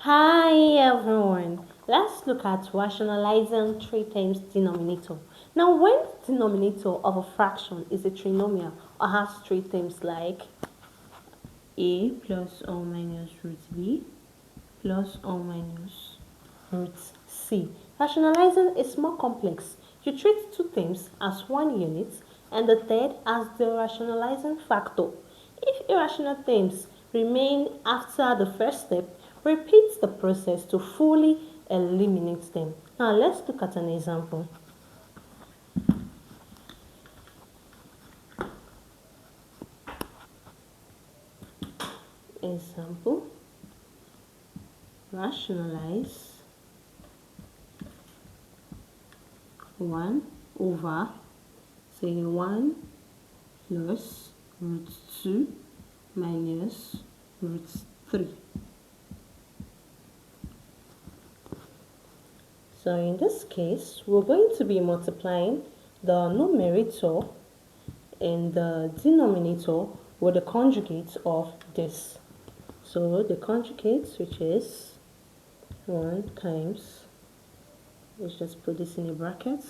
Hi everyone, let's look at rationalizing 3 times denominator. Now when the denominator of a fraction is a trinomial or has 3 terms like a plus or minus root b plus or minus root c, rationalizing is more complex. You treat 2 terms as 1 unit and the third as the rationalizing factor. If irrational terms remain after the first step, repeat the process to fully eliminate them. Now let's look at an example. Example, rationalize 1 over, say 1 plus root 2 minus root 3. So in this case, we're going to be multiplying the numerator and the denominator with the conjugate of this. So the conjugate, which is 1 times, let's just put this in a bracket,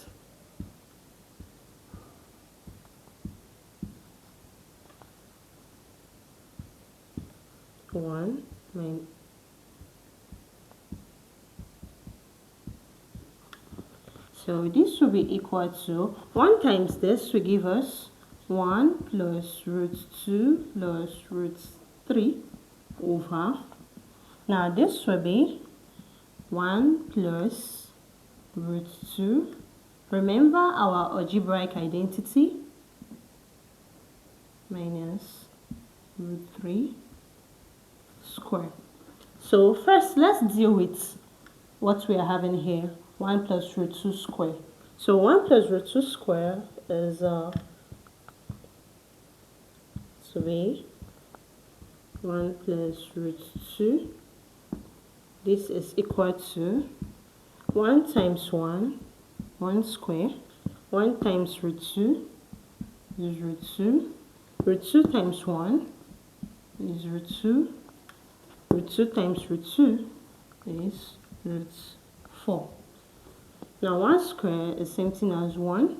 one minus so this will be equal to 1 times this will give us 1 plus root 2 plus root 3 over. Now this will be 1 plus root 2. Remember our algebraic identity, minus root 3 square. So first let's deal with what we are having here, 1 plus root 2 square. So 1 plus root 2 square is to be 1 plus root 2. This is equal to 1 times 1, 1 square. 1 times root 2 is root 2. Root 2 times 1 is root 2. Root 2 times root 2 is root 4. Now 1 square is same thing as 1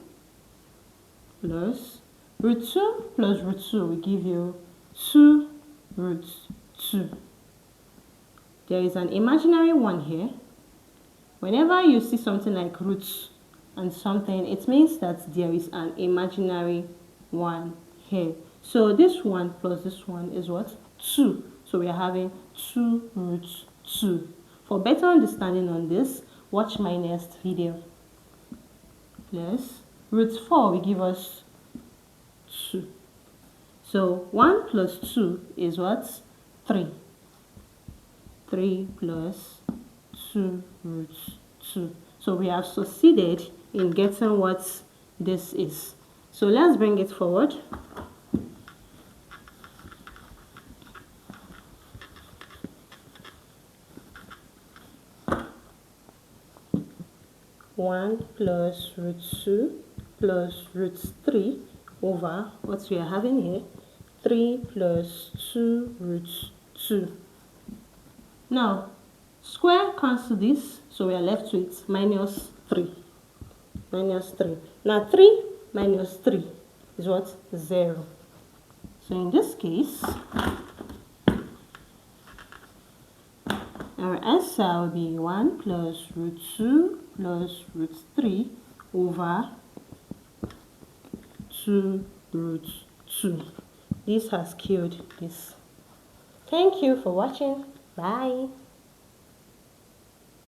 plus root 2 plus root 2 will give you 2 root 2. There is an imaginary 1 here. Whenever you see something like roots and something, it means that there is an imaginary 1 here. So this 1 plus this 1 is what? 2. So we are having 2 root 2. For better understanding on this, watch my next video. Plus root 4 will give us 2. So 1 plus 2 is what? 3. 3 plus 2 root 2. So we have succeeded in getting what this is. So let's bring it forward. One plus root 2 plus root 3 over what we are having here, 3 plus 2 root 2. Now, square cancel this, so we are left with minus 3. Minus 3. Now, 3 minus 3 is what? 0. So, in this case, our answer will be 1 plus root 2 plus root 3 over 2 root 2. This has killed this. Thank you for watching. Bye.